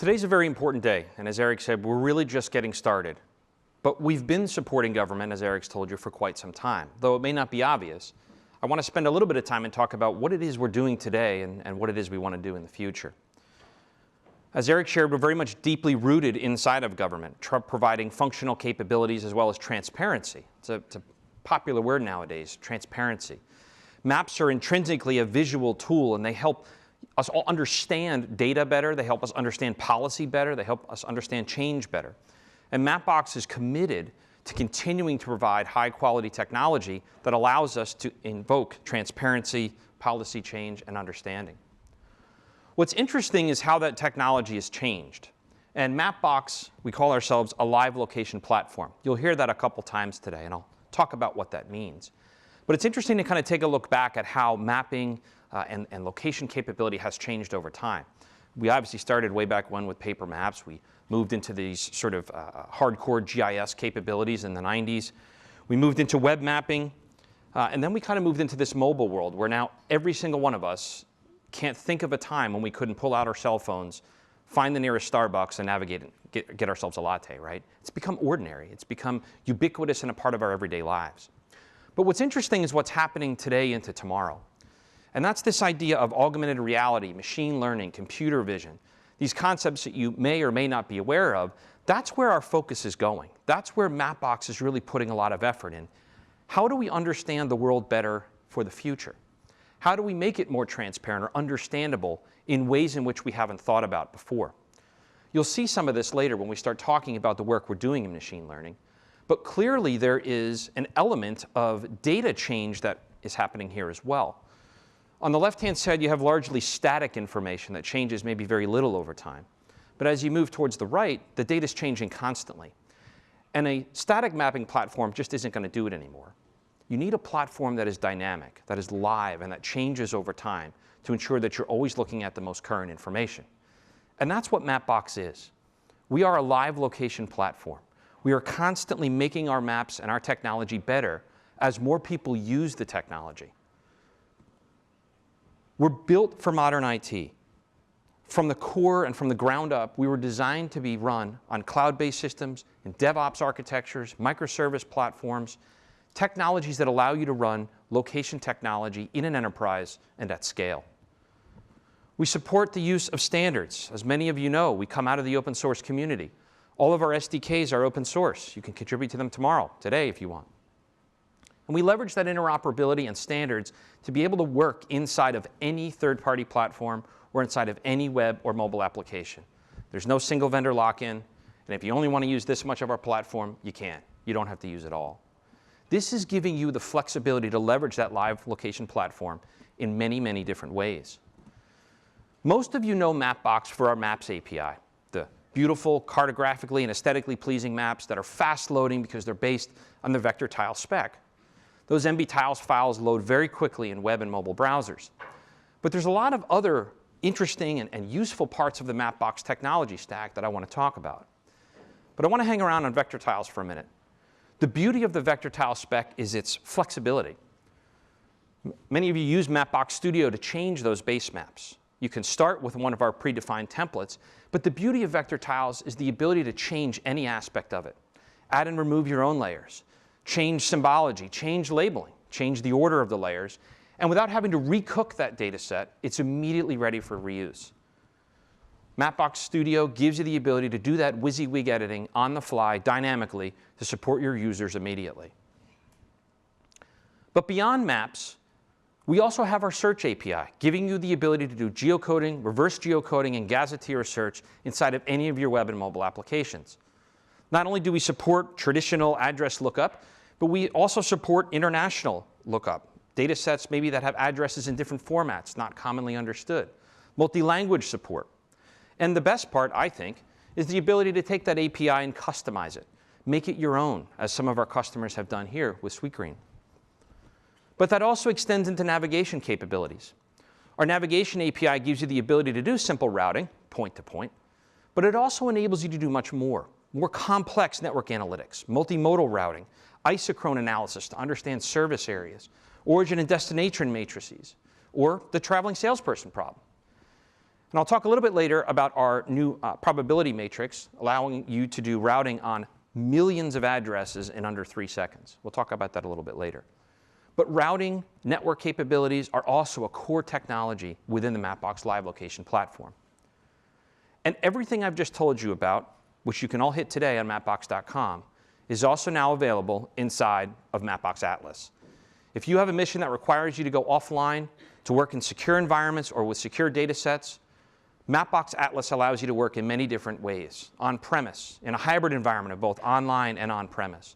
Today's a very important day, and as Eric said, we're really just getting started. But we've been supporting government, as Eric's told you, for quite some time. Though it may not be obvious, I want to spend a little bit of time and talk about what it is we're doing today and what it is we want to do in the future. As Eric shared, we're very much deeply rooted inside of government, providing functional capabilities as well as transparency. It's a popular word nowadays, transparency. Maps are intrinsically a visual tool, and they help us all understand data better, they help us understand policy better, they help us understand change better. And Mapbox is committed to continuing to provide high-quality technology that allows us to invoke transparency, policy change, and understanding. What's interesting is how that technology has changed. And Mapbox, we call ourselves a live location platform. You'll hear that a couple times today, and I'll talk about what that means. But it's interesting to kind of take a look back at how mapping and location capability has changed over time. We obviously started way back when with paper maps. We moved into these sort of hardcore GIS capabilities in the 90s. We moved into web mapping, and then we kind of moved into this mobile world where now every single one of us can't think of a time when we couldn't pull out our cell phones, find the nearest Starbucks, and navigate and get ourselves a latte, right? It's become ordinary. It's become ubiquitous and a part of our everyday lives. But what's interesting is what's happening today into tomorrow. And that's this idea of augmented reality, machine learning, computer vision, these concepts that you may or may not be aware of. That's where our focus is going. That's where Mapbox is really putting a lot of effort in. How do we understand the world better for the future? How do we make it more transparent or understandable in ways in which we haven't thought about before? You'll see some of this later when we start talking about the work we're doing in machine learning. But clearly there is an element of data change that is happening here as well. On the left-hand side, you have largely static information that changes maybe very little over time. But as you move towards the right, the data is changing constantly. And a static mapping platform just isn't going to do it anymore. You need a platform that is dynamic, that is live, and that changes over time to ensure that you're always looking at the most current information. And that's what Mapbox is. We are a live location platform. We are constantly making our maps and our technology better as more people use the technology. We're built for modern IT. From the core and from the ground up, we were designed to be run on cloud-based systems, in DevOps architectures, microservice platforms, technologies that allow you to run location technology in an enterprise and at scale. We support the use of standards. As many of you know, we come out of the open source community. All of our SDKs are open source. You can contribute to them tomorrow, today if you want. And we leverage that interoperability and standards to be able to work inside of any third-party platform or inside of any web or mobile application. There's no single vendor lock-in, and if you only want to use this much of our platform, you can. You don't have to use it all. This is giving you the flexibility to leverage that live location platform in many, many different ways. Most of you know Mapbox for our Maps API, the beautiful, cartographically and aesthetically pleasing maps that are fast loading because they're based on the vector tile spec. Those MB tiles files load very quickly in web and mobile browsers. But there's a lot of other interesting and useful parts of the Mapbox technology stack that I want to talk about. But I want to hang around on vector tiles for a minute. The beauty of the vector tile spec is its flexibility. Many of you use Mapbox Studio to change those base maps. You can start with one of our predefined templates, but the beauty of vector tiles is the ability to change any aspect of it. Add and remove your own layers. Change symbology, change labeling, change the order of the layers, and without having to recook that data set, it's immediately ready for reuse. Mapbox Studio gives you the ability to do that WYSIWYG editing on the fly, dynamically, to support your users immediately. But beyond maps, we also have our search API, giving you the ability to do geocoding, reverse geocoding, and gazetteer search inside of any of your web and mobile applications. Not only do we support traditional address lookup, but we also support international lookup. Data sets maybe that have addresses in different formats, not commonly understood. Multi-language support. And the best part, I think, is the ability to take that API and customize it. Make it your own, as some of our customers have done here with Sweetgreen. But that also extends into navigation capabilities. Our navigation API gives you the ability to do simple routing, point to point, but it also enables you to do much more complex network analytics, multimodal routing, isochrone analysis to understand service areas, origin and destination matrices, or the traveling salesperson problem. And I'll talk a little bit later about our new probability matrix, allowing you to do routing on millions of addresses in under 3 seconds. We'll talk about that a little bit later. But routing network capabilities are also a core technology within the Mapbox Live Location platform. And everything I've just told you about, which you can all hit today on mapbox.com, is also now available inside of Mapbox Atlas. If you have a mission that requires you to go offline to work in secure environments or with secure data sets, Mapbox Atlas allows you to work in many different ways, on-premise, in a hybrid environment of both online and on-premise.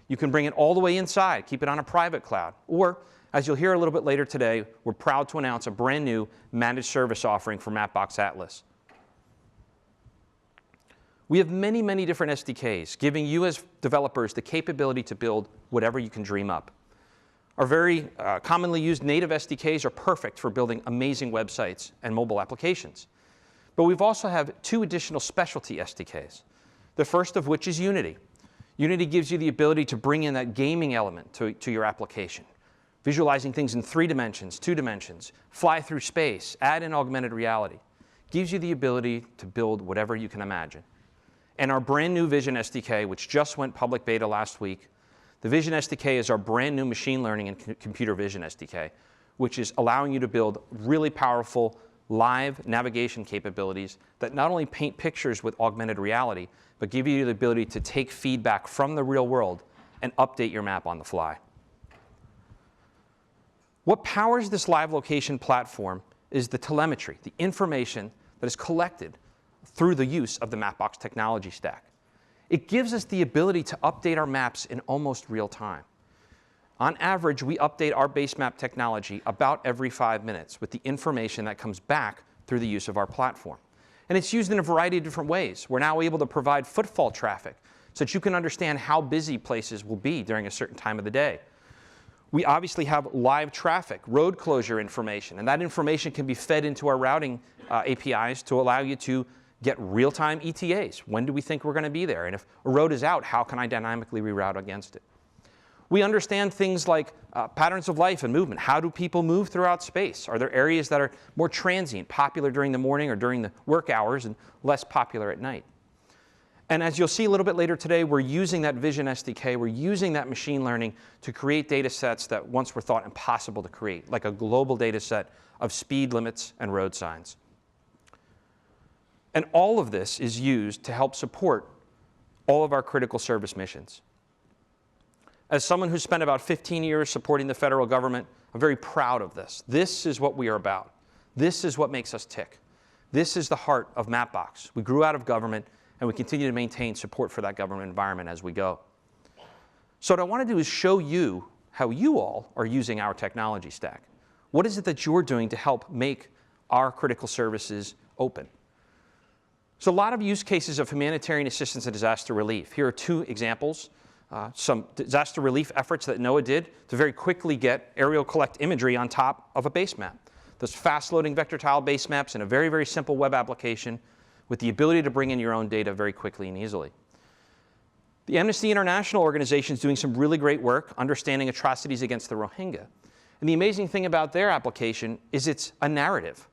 You can bring it all the way inside, keep it on a private cloud, or, as you'll hear a little bit later today, we're proud to announce a brand new managed service offering for Mapbox Atlas. We have many, many different SDKs, giving you as developers the capability to build whatever you can dream up. Our very commonly used native SDKs are perfect for building amazing websites and mobile applications. But we've also have 2 additional specialty SDKs, the first of which is Unity. Unity gives you the ability to bring in that gaming element to your application, visualizing things in 3 dimensions, 2 dimensions, fly through space, add in augmented reality. Gives you the ability to build whatever you can imagine. And our brand new Vision SDK, which just went public beta last week, the Vision SDK is our brand new machine learning and computer vision SDK, which is allowing you to build really powerful live navigation capabilities that not only paint pictures with augmented reality, but give you the ability to take feedback from the real world and update your map on the fly. What powers this live location platform is the telemetry, the information that is collected through the use of the Mapbox technology stack. It gives us the ability to update our maps in almost real time. On average, we update our base map technology about every 5 minutes with the information that comes back through the use of our platform. And it's used in a variety of different ways. We're now able to provide footfall traffic so that you can understand how busy places will be during a certain time of the day. We obviously have live traffic, road closure information, and that information can be fed into our routing APIs to allow you to get real-time ETAs. When do we think we're going to be there? And if a road is out, how can I dynamically reroute against it? We understand things like patterns of life and movement. How do people move throughout space? Are there areas that are more transient, popular during the morning or during the work hours, and less popular at night? And as you'll see a little bit later today, we're using that Vision SDK, we're using that machine learning to create data sets that once were thought impossible to create, like a global data set of speed limits and road signs. And all of this is used to help support all of our critical service missions. As someone who's spent about 15 years supporting the federal government, I'm very proud of this. This is what we are about. This is what makes us tick. This is the heart of Mapbox. We grew out of government, and we continue to maintain support for that government environment as we go. So what I want to do is show you how you all are using our technology stack. What is it that you're doing to help make our critical services open? So a lot of use cases of humanitarian assistance and disaster relief. Here are 2 examples. Some disaster relief efforts that NOAA did to very quickly get aerial collect imagery on top of a base map. Those fast-loading vector tile base maps in a very, very simple web application with the ability to bring in your own data very quickly and easily. The Amnesty International organization is doing some really great work understanding atrocities against the Rohingya. And the amazing thing about their application is it's a narrative.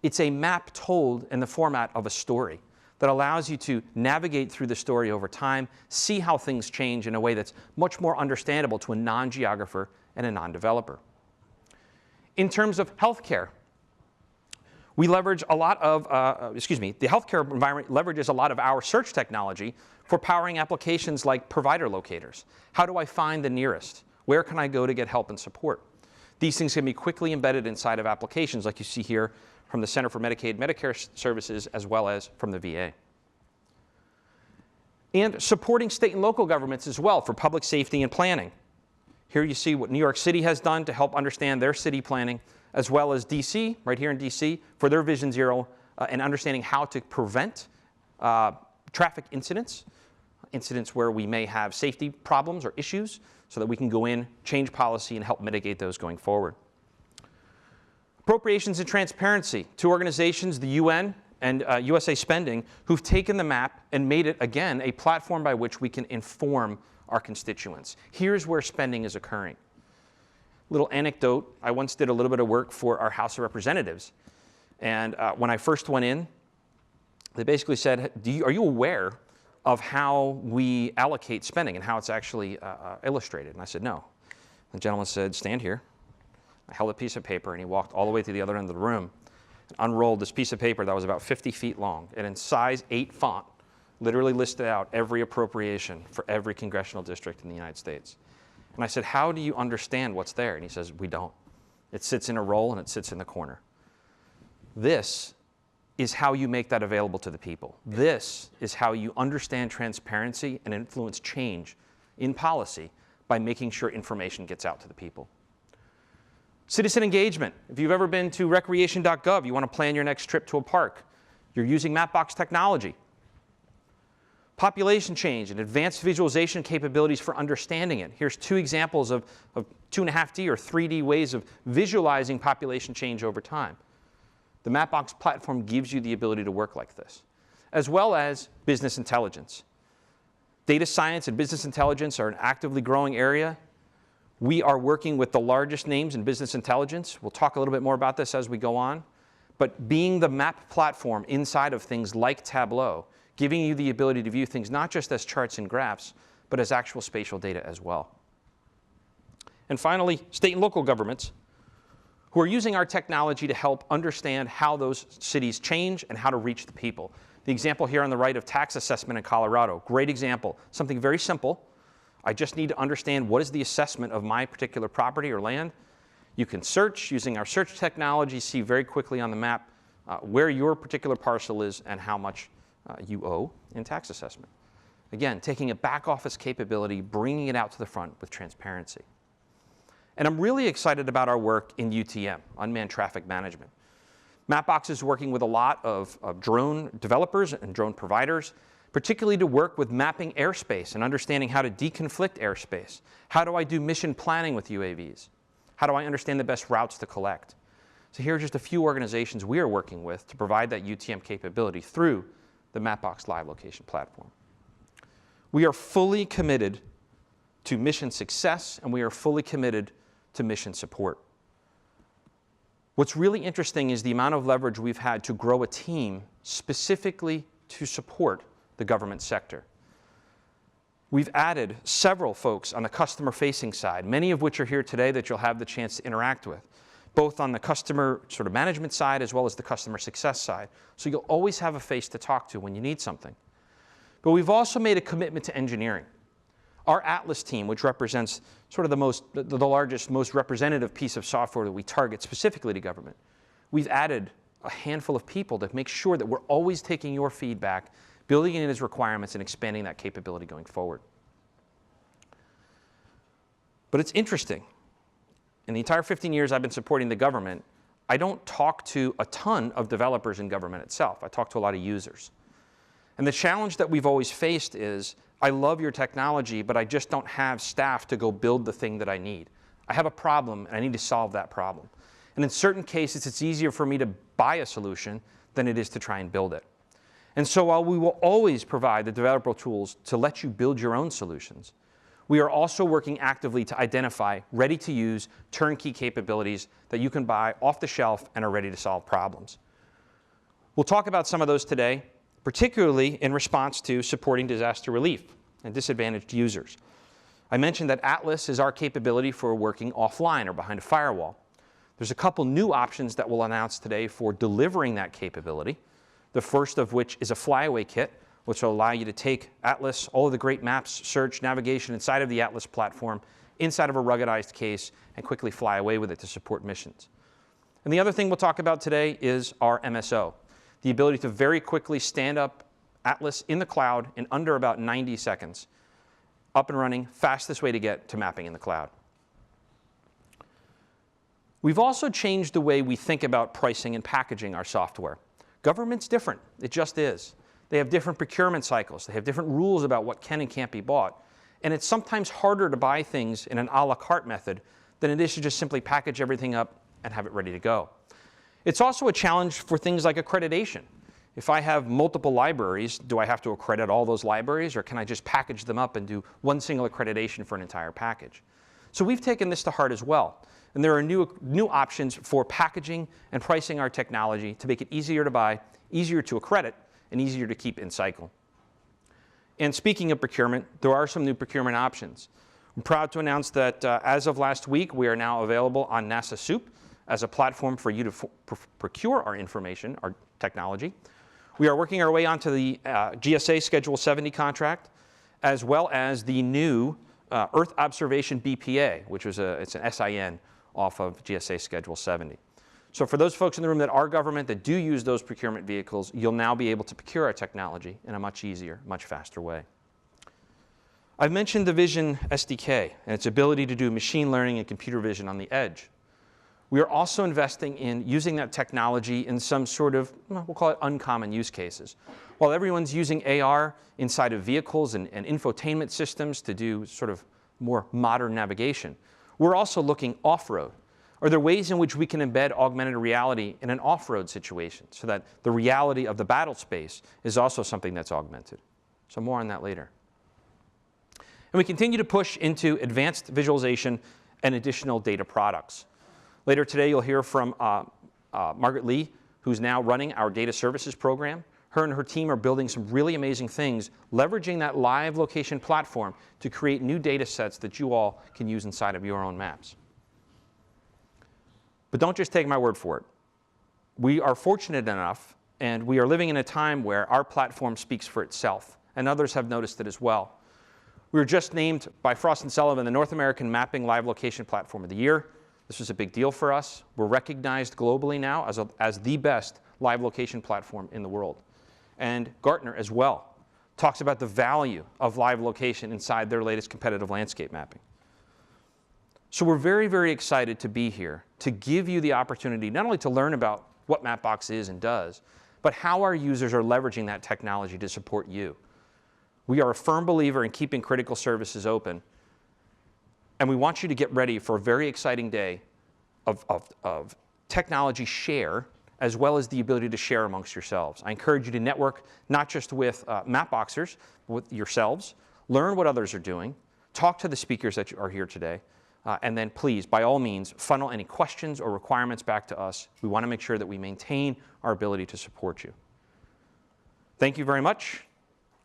It's a map told in the format of a story that allows you to navigate through the story over time, see how things change in a way that's much more understandable to a non-geographer and a non-developer. In terms of healthcare, we leverage a lot of, the healthcare environment leverages a lot of our search technology for powering applications like provider locators. How do I find the nearest? Where can I go to get help and support? These things can be quickly embedded inside of applications like you see here from the Center for Medicaid and Medicare Services, as well as from the VA. And supporting state and local governments as well for public safety and planning. Here you see what New York City has done to help understand their city planning, as well as DC, right here in DC, for their Vision Zero and understanding how to prevent traffic incidents where we may have safety problems or issues, so that we can go in, change policy, and help mitigate those going forward. Appropriations and transparency, 2 organizations, the UN and USA Spending, who've taken the map and made it, again, a platform by which we can inform our constituents. Here's where spending is occurring. Little anecdote, I once did a little bit of work for our House of Representatives. And when I first went in, they basically said, are you aware of how we allocate spending and how it's actually illustrated? And I said, no. The gentleman said, stand here. I held a piece of paper, and he walked all the way to the other end of the room and unrolled this piece of paper that was about 50 feet long, and in size 8 font, literally listed out every appropriation for every congressional district in the United States. And I said, how do you understand what's there? And he says, we don't. It sits in a roll, and it sits in the corner. This is how you make that available to the people. This is how you understand transparency and influence change in policy by making sure information gets out to the people. Citizen engagement. If you've ever been to recreation.gov, you want to plan your next trip to a park, you're using Mapbox technology. Population change and advanced visualization capabilities for understanding it. Here's 2 examples of 2.5D or 3D ways of visualizing population change over time. The Mapbox platform gives you the ability to work like this, as well as business intelligence. Data science and business intelligence are an actively growing area. We are working with the largest names in business intelligence. We'll talk a little bit more about this as we go on. But being the map platform inside of things like Tableau, giving you the ability to view things not just as charts and graphs, but as actual spatial data as well. And finally, state and local governments, who are using our technology to help understand how those cities change and how to reach the people. The example here on the right of tax assessment in Colorado, great example, something very simple. I just need to understand what is the assessment of my particular property or land. You can search using our search technology, see very quickly on the map where your particular parcel is and how much you owe in tax assessment. Again, taking a back office capability, bringing it out to the front with transparency. And I'm really excited about our work in UTM, unmanned traffic management. Mapbox is working with a lot of drone developers and drone providers, particularly to work with mapping airspace and understanding how to deconflict airspace. How do I do mission planning with UAVs? How do I understand the best routes to collect? So here are just a few organizations we are working with to provide that UTM capability through the Mapbox Live Location platform. We are fully committed to mission success, and we are fully committed to mission support. What's really interesting is the amount of leverage we've had to grow a team specifically to support the government sector. We've added several folks on the customer-facing side, many of which are here today that you'll have the chance to interact with, both on the customer sort of management side as well as the customer success side. So you'll always have a face to talk to when you need something. But we've also made a commitment to engineering. Our Atlas team, which represents sort of the largest, most representative piece of software that we target specifically to government, we've added a handful of people to make sure that we're always taking your feedback, building it in as requirements, and expanding that capability going forward. But it's interesting. In the entire 15 years I've been supporting the government, I don't talk to a ton of developers in government itself. I talk to a lot of users. And the challenge that we've always faced is, I love your technology, but I just don't have staff to go build the thing that I need. I have a problem, and I need to solve that problem. And in certain cases, it's easier for me to buy a solution than it is to try and build it. And so while we will always provide the developer tools to let you build your own solutions, we are also working actively to identify ready-to-use turnkey capabilities that you can buy off the shelf and are ready to solve problems. We'll talk about some of those today, particularly in response to supporting disaster relief and disadvantaged users. I mentioned that Atlas is our capability for working offline or behind a firewall. There's a couple new options that we'll announce today for delivering that capability. The first of which is a flyaway kit, which will allow you to take Atlas, all of the great maps, search, navigation inside of the Atlas platform, inside of a ruggedized case, and quickly fly away with it to support missions. And the other thing we'll talk about today is our MSO, the ability to very quickly stand up Atlas in the cloud in under about 90 seconds. Up and running, fastest way to get to mapping in the cloud. We've also changed the way we think about pricing and packaging our software. Government's different. It just is. They have different procurement cycles. They have different rules about what can and can't be bought. And it's sometimes harder to buy things in an a la carte method than it is to just simply package everything up and have it ready to go. It's also a challenge for things like accreditation. If I have multiple libraries, do I have to accredit all those libraries, or can I just package them up and do one single accreditation for an entire package? So we've taken this to heart as well. And there are new options for packaging and pricing our technology to make it easier to buy, easier to accredit, and easier to keep in cycle. And speaking of procurement, there are some new procurement options. I'm proud to announce that as of last week, we are now available on NASA Soup as a platform for you to procure our information, our technology. We are working our way onto the GSA Schedule 70 contract, as well as the new Earth Observation BPA, which was it's an SIN off of GSA Schedule 70. So for those folks in the room that are government, that do use those procurement vehicles, you'll now be able to procure our technology in a much easier, much faster way. I've mentioned the Vision SDK and its ability to do machine learning and computer vision on the edge. We are also investing in using that technology in some sort of, we'll call it uncommon use cases. While everyone's using AR inside of vehicles and infotainment systems to do sort of more modern navigation, we're also looking off-road. Are there ways in which we can embed augmented reality in an off-road situation so that the reality of the battle space is also something that's augmented? So more on that later. And we continue to push into advanced visualization and additional data products. Later today, you'll hear from Margaret Lee, who's now running our data services program. Her and her team are building some really amazing things, leveraging that live location platform to create new data sets that you all can use inside of your own maps. But don't just take my word for it. We are fortunate enough, and we are living in a time where our platform speaks for itself, and others have noticed it as well. We were just named by Frost & Sullivan the North American Mapping Live Location Platform of the Year. This was a big deal for us. We're recognized globally now as the best live location platform in the world. And Gartner as well talks about the value of live location inside their latest competitive landscape mapping. So we're very, very excited to be here to give you the opportunity not only to learn about what Mapbox is and does, but how our users are leveraging that technology to support you. We are a firm believer in keeping critical services open, and we want you to get ready for a very exciting day of technology share, as well as the ability to share amongst yourselves. I encourage you to network not just with Mapboxers, but with yourselves, learn what others are doing, talk to the speakers that are here today, and then please, by all means, funnel any questions or requirements back to us. We want to make sure that we maintain our ability to support you. Thank you very much.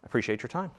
I appreciate your time.